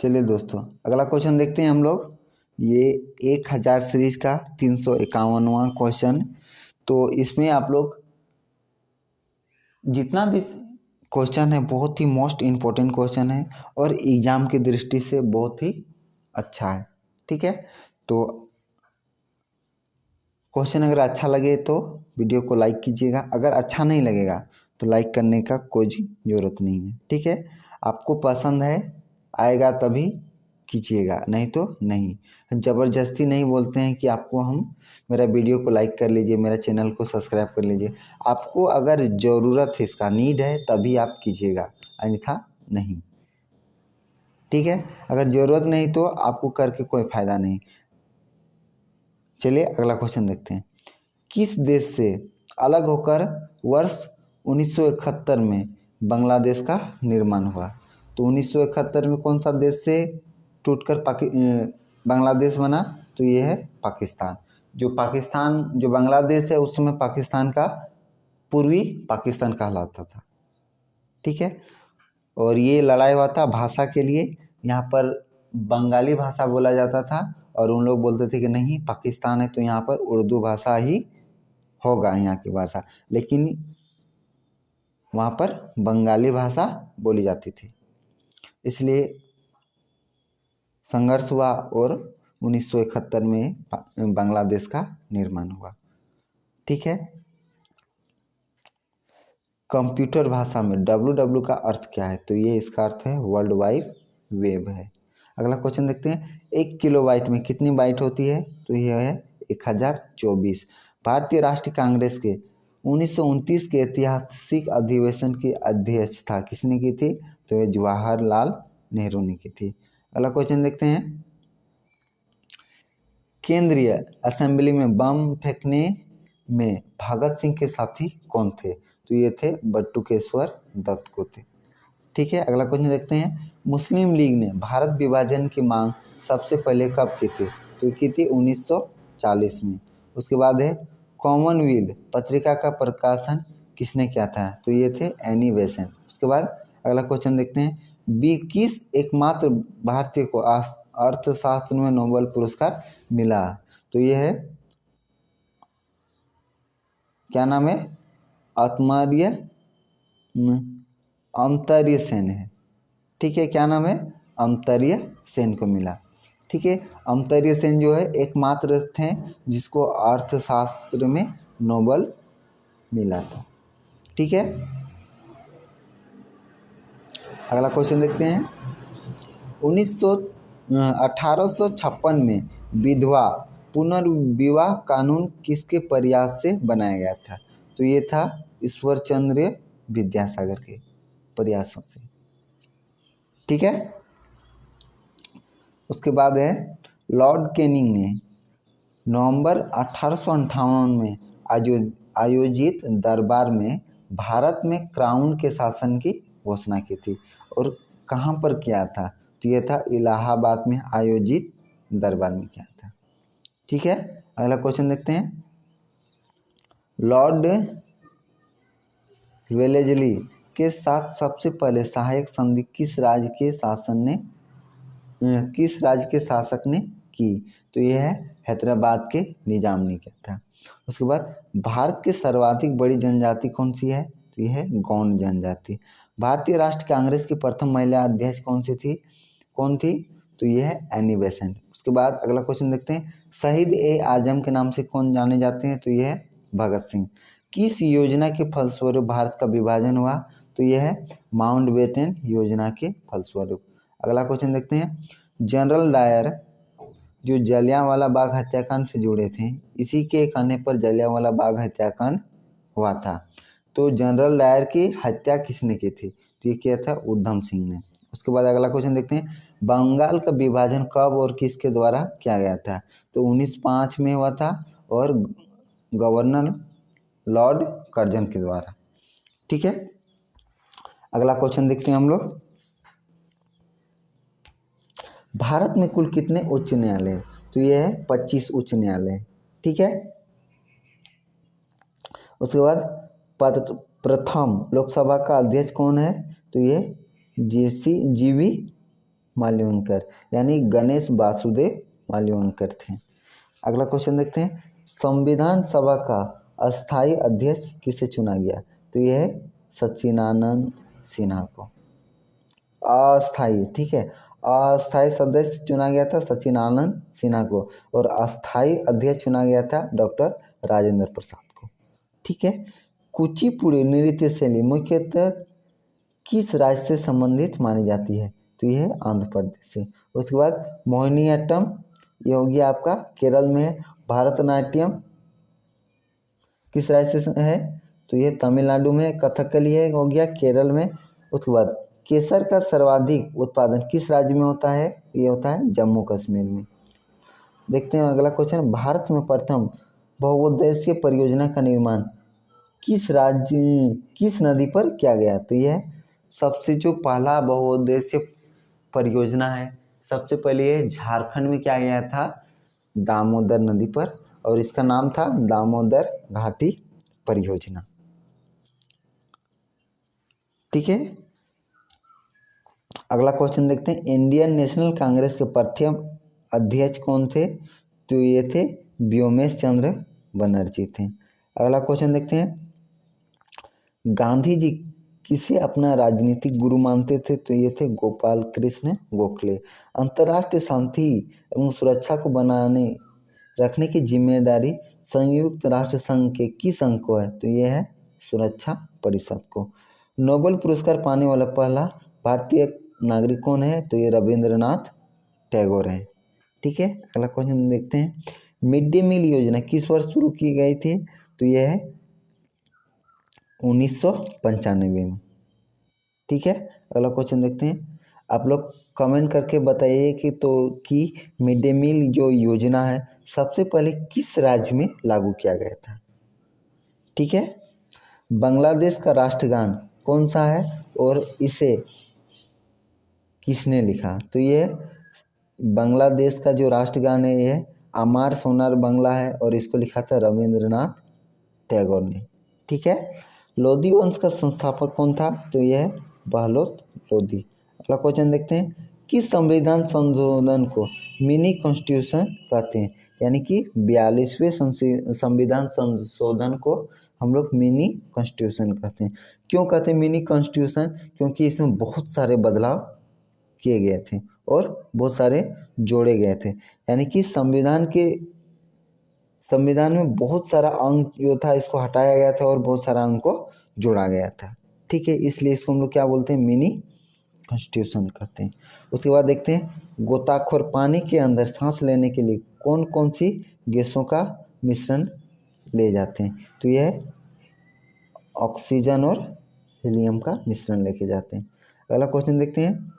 चलिए दोस्तों, अगला क्वेश्चन देखते हैं हम लोग। ये 1000 सीरीज का 351वां क्वेश्चन। तो इसमें आप लोग जितना भी क्वेश्चन है बहुत ही मोस्ट इम्पोर्टेंट क्वेश्चन है और एग्जाम की दृष्टि से बहुत ही अच्छा है। ठीक है, तो क्वेश्चन अगर अच्छा लगे तो वीडियो को लाइक कीजिएगा, अगर अच्छा नहीं लगेगा तो लाइक करने का कोई ज़रूरत नहीं है। ठीक है, आपको पसंद है आएगा तभी कीजिएगा, नहीं तो नहीं। ज़बरदस्ती नहीं बोलते हैं कि आपको हम मेरा वीडियो को लाइक कर लीजिए, मेरा चैनल को सब्सक्राइब कर लीजिए। आपको अगर ज़रूरत है, इसका नीड है, तभी आप कीजिएगा, अन्यथा नहीं। ठीक है, अगर ज़रूरत नहीं तो आपको करके कोई फ़ायदा नहीं। चलिए अगला क्वेश्चन देखते हैं। किस देश से अलग होकर वर्ष 1971 में बांग्लादेश का निर्माण हुआ? तो 1971 में कौन सा देश से टूटकर बांग्लादेश बना? तो ये है पाकिस्तान। जो बांग्लादेश है उस समय पाकिस्तान का पूर्वी पाकिस्तान कहलाता था। ठीक है, और ये लड़ाई हुआ था भाषा के लिए। यहाँ पर बंगाली भाषा बोला जाता था और उन लोग बोलते थे कि नहीं, पाकिस्तान है तो यहाँ पर उर्दू भाषा ही होगा, यहाँ की भाषा, लेकिन वहाँ पर बंगाली भाषा बोली जाती थी। इसलिए संघर्ष हुआ और 1971 में बांग्लादेश का निर्माण हुआ। ठीक है, कंप्यूटर भाषा में www का अर्थ क्या है? तो ये इसका अर्थ है वर्ल्ड वाइड वेब है। अगला क्वेश्चन देखते हैं। 1 किलोबाइट में कितनी बाइट होती है? तो यह है 1024। भारतीय राष्ट्रीय कांग्रेस के 1929 के ऐतिहासिक अधिवेशन की अध्यक्षता किसने की थी? तो ये जवाहरलाल नेहरू ने की थी। अगला क्वेश्चन देखते हैं। केंद्रीय असेंबली में बम फेंकने में भगत सिंह के साथी कौन थे? तो ये थे बटुकेश्वर दत्त को थे। ठीक है, अगला क्वेश्चन देखते हैं। मुस्लिम लीग ने भारत विभाजन की मांग सबसे पहले कब की थी? तो की थी 1940 में। उसके बाद है कॉमनवेल्थ पत्रिका का प्रकाशन किसने किया था? तो ये थे एनी बेसेंट। उसके बाद अगला क्वेश्चन देखते हैं। किस एकमात्र भारतीय को अर्थशास्त्र में नोबेल पुरस्कार मिला? तो ये है, क्या नाम है? अमर्त्य सेन है। ठीक है, क्या नाम है? अमर्त्य सेन को मिला। ठीक है, अमर्त्य सेन जो है एकमात्र थे जिसको अर्थशास्त्र में नोबेल मिला था। ठीक है, अगला क्वेश्चन देखते हैं। 1856 में विधवा पुनर्विवाह कानून किसके प्रयास से बनाया गया था? तो ये था ईश्वर चंद्र विद्यासागर के प्रयासों से। ठीक है, उसके बाद है लॉर्ड कैनिंग ने नवंबर 1858 में आयोजित दरबार में भारत में क्राउन के शासन की घोषणा की थी और कहाँ पर किया था? तो यह था इलाहाबाद में आयोजित दरबार में किया था। ठीक है, अगला क्वेश्चन देखते हैं। लॉर्ड वेलेस्ली के साथ सबसे पहले सहायक संधि किस राज्य के शासक ने की? तो यह है हैदराबाद के निजाम ने किया था। उसके बाद भारत की सर्वाधिक बड़ी जनजाति कौन सी है? तो यह है गौंड जनजाति। भारतीय राष्ट्रीय कांग्रेस की प्रथम महिला अध्यक्ष कौन थी? तो यह है एनी बेसेंट। उसके बाद अगला क्वेश्चन देखते हैं। शहीद ए आजम के नाम से कौन जाने जाते हैं? तो यह है भगत सिंह। किस योजना के फलस्वरूप भारत का विभाजन हुआ? तो यह है माउंटबेटन योजना के फलस्वरूप। अगला क्वेश्चन देखते हैं। जनरल डायर जो जलियांवाला बाग हत्याकांड से जुड़े थे, इसी के कहने पर जलियांवाला बाग हत्याकांड हुआ था। तो जनरल डायर की हत्या किसने की थी? तो ये किया था उधम सिंह ने। उसके बाद अगला क्वेश्चन देखते हैं। बंगाल का विभाजन कब और किसके द्वारा किया गया था? तो 1905 में हुआ था और गवर्नर लॉर्ड कर्जन के द्वारा। ठीक है, अगला क्वेश्चन देखते हैं हम लोग। भारत में कुल कितने उच्च न्यायालय? तो यह है 25 उच्च न्यायालय। ठीक है, उसके बाद प्रथम लोकसभा का अध्यक्ष कौन है? तो ये जीवी मालवंकर, यानी गणेश वासुदेव मालवंकर थे। अगला क्वेश्चन देखते हैं, संविधान सभा का अस्थायी अध्यक्ष किसे चुना गया? तो यह है सच्चिदानंद सिन्हा को। अस्थायी, ठीक है, अस्थायी सदस्य चुना गया था सच्चिदानंद सिन्हा को, और अस्थायी अध्यक्ष चुना गया था डॉक्टर राजेंद्र प्रसाद को। ठीक है। कुचिपुड़ी नृत्य शैली मुख्यतः किस राज्य से संबंधित मानी जाती है? तो यह है आंध्र प्रदेश से। उसके बाद मोहिनीअट्टम, ये हो गया आपका केरल में है। भारतनाट्यम किस राज्य से है? तो ये तमिलनाडु में। कथकली है, हो गया केरल में। उसके बाद केसर का सर्वाधिक उत्पादन किस राज्य में होता है? ये होता है जम्मू कश्मीर में। देखते हैं अगला क्वेश्चन, भारत में प्रथम बहुउद्देशीय परियोजना का निर्माण किस नदी पर किया गया? तो यह सबसे जो पहला बहुउद्देशीय परियोजना है, सबसे पहले ये झारखंड में किया गया था दामोदर नदी पर, और इसका नाम था दामोदर घाटी परियोजना। ठीक है। अगला क्वेश्चन देखते हैं, इंडियन नेशनल कांग्रेस के प्रथम अध्यक्ष कौन थे? तो ये थे व्योमेश चंद्र बनर्जी थे। अगला क्वेश्चन देखते हैं, गांधी जी किसे अपना राजनीतिक गुरु मानते थे? तो ये थे गोपाल कृष्ण गोखले। अंतर्राष्ट्रीय शांति एवं सुरक्षा को बनाने रखने की जिम्मेदारी संयुक्त राष्ट्र संघ के किस अंग को है? तो ये है सुरक्षा परिषद को। नोबेल पुरस्कार पाने वाला पहला भारतीय नागरिक कौन है? तो ये रविंद्रनाथ टैगोर हैं। ठीक है। अगला क्वेश्चन देखते हैं, मिड डे मील योजना किस वर्ष शुरू की गई थी? तो यह है 1995 में। ठीक है। अगला क्वेश्चन देखते हैं, आप लोग कमेंट करके बताइए कि मिड डे मील जो योजना है सबसे पहले किस राज्य में लागू किया गया था? ठीक है। बांग्लादेश का राष्ट्रगान कौन सा है और इसे किसने लिखा? तो ये बांग्लादेश का जो राष्ट्रगान है ये अमार सोनार बांग्ला है, और इसको लिखा था रविंद्रनाथ टैगोर ने। ठीक है। लोधी वंश का संस्थापक कौन था? तो यह है बहलोत लोधी। अगला क्वेश्चन देखते हैं, किस संविधान संशोधन को मिनी कॉन्स्टिट्यूशन कहते हैं? यानी कि 42वें संविधान संशोधन को हम लोग मिनी कॉन्स्टिट्यूशन कहते हैं। क्यों कहते हैं मिनी कॉन्स्टिट्यूशन? क्योंकि इसमें बहुत सारे बदलाव किए गए थे और बहुत सारे जोड़े गए थे, यानी कि संविधान में बहुत सारा अंग जो था इसको हटाया गया था और बहुत सारा अंग को जोड़ा गया था। ठीक है, इसलिए इसको हम लोग क्या बोलते हैं? मिनी कॉन्स्टिट्यूशन कहते हैं। उसके बाद देखते हैं, गोताखोर पानी के अंदर सांस लेने के लिए कौन कौन सी गैसों का मिश्रण ले जाते हैं? तो यह ऑक्सीजन और हीलियम का मिश्रण लेके जाते हैं। अगला क्वेश्चन देखते हैं,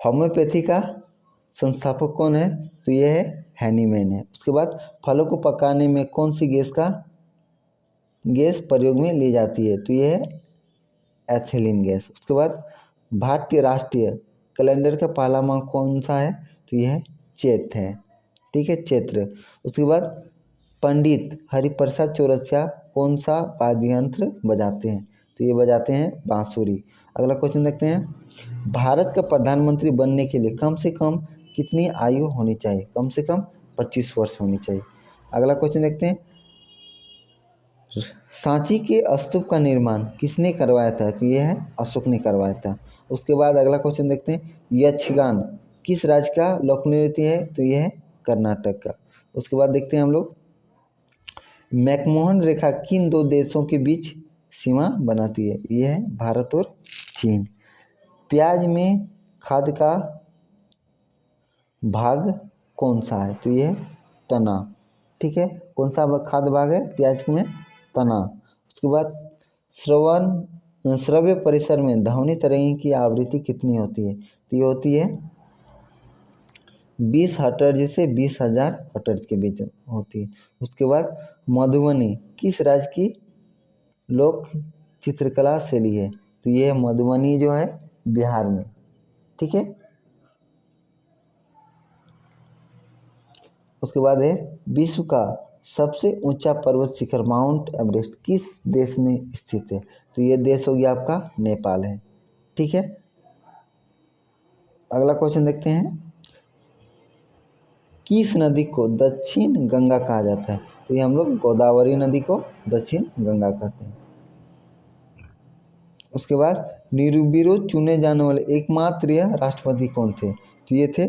होम्योपैथी का संस्थापक कौन है? तो यह है हैनीमैन है। उसके बाद फलों को पकाने में कौन सी गैस प्रयोग में ली जाती है? तो यह है एथिलीन गैस। उसके बाद भारतीय राष्ट्रीय कैलेंडर का पहला माह कौन सा है? तो यह है चैत्र है। ठीक है, चैत्र। उसके बाद पंडित हरिप्रसाद चौरसिया कौन सा वाद्य यंत्र बजाते हैं? तो ये बजाते हैं बांसुरी। अगला क्वेश्चन देखते हैं, भारत का प्रधानमंत्री बनने के लिए कम से कम कितनी आयु होनी चाहिए? कम से कम 25 वर्ष होनी चाहिए। अगला क्वेश्चन देखते हैं, सांची के स्तूप का निर्माण किसने करवाया था? तो यह है अशोक ने करवाया था। उसके बाद अगला क्वेश्चन देखते हैं, यक्षगान किस राज्य का लोक नृत्य है? तो यह है कर्नाटक का। उसके बाद देखते हैं हम लोग, मैकमोहन रेखा किन दो देशों के बीच सीमा बनाती है? यह है भारत और चीन। प्याज में खाद का भाग कौन सा है? तो यह तना। ठीक है, कौन सा खाद भाग है प्याज में? तना। उसके बाद श्रव्य परिसर में ध्वनि तरंग की आवृत्ति कितनी होती है? तो ये होती है 20 हर्ट्ज से 20,000 हर्ट्ज के बीच होती है। उसके बाद मधुबनी किस राज्य की लोक चित्रकला शैली है? तो ये मधुबनी जो है बिहार में। ठीक है। उसके बाद है, विश्व का सबसे ऊंचा पर्वत शिखर माउंट एवरेस्ट किस देश में स्थित है? तो ये देश हो गया आपका नेपाल है। ठीक है। अगला क्वेश्चन देखते हैं, किस नदी को दक्षिण गंगा कहा जाता है? तो ये हम लोग गोदावरी नदी को दक्षिण गंगा कहते हैं। उसके बाद निर्विरोध चुने जाने वाले एकमात्र यह राष्ट्रपति कौन थे? तो ये थे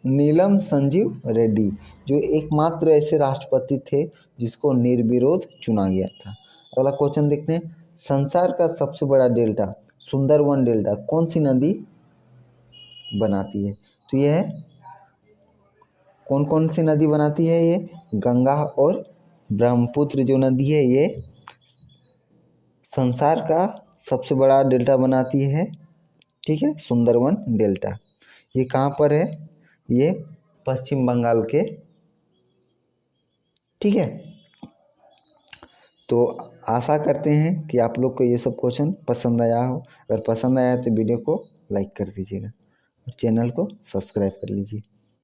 नीलम संजीव रेड्डी, जो एकमात्र ऐसे राष्ट्रपति थे जिसको निर्विरोध चुना गया था। अगला क्वेश्चन देखते हैं, संसार का सबसे बड़ा डेल्टा सुंदरवन डेल्टा कौन सी नदी बनाती है? तो यह है, कौन कौन सी नदी बनाती है? ये गंगा और ब्रह्मपुत्र जो नदी है ये संसार का सबसे बड़ा डेल्टा बनाती है। ठीक है, सुंदरवन डेल्टा। ये कहाँ पर है? ये पश्चिम बंगाल के। ठीक है, तो आशा करते हैं कि आप लोग को ये सब क्वेश्चन पसंद आया हो। अगर पसंद आया तो वीडियो को लाइक कर दीजिएगा और चैनल को सब्सक्राइब कर लीजिए।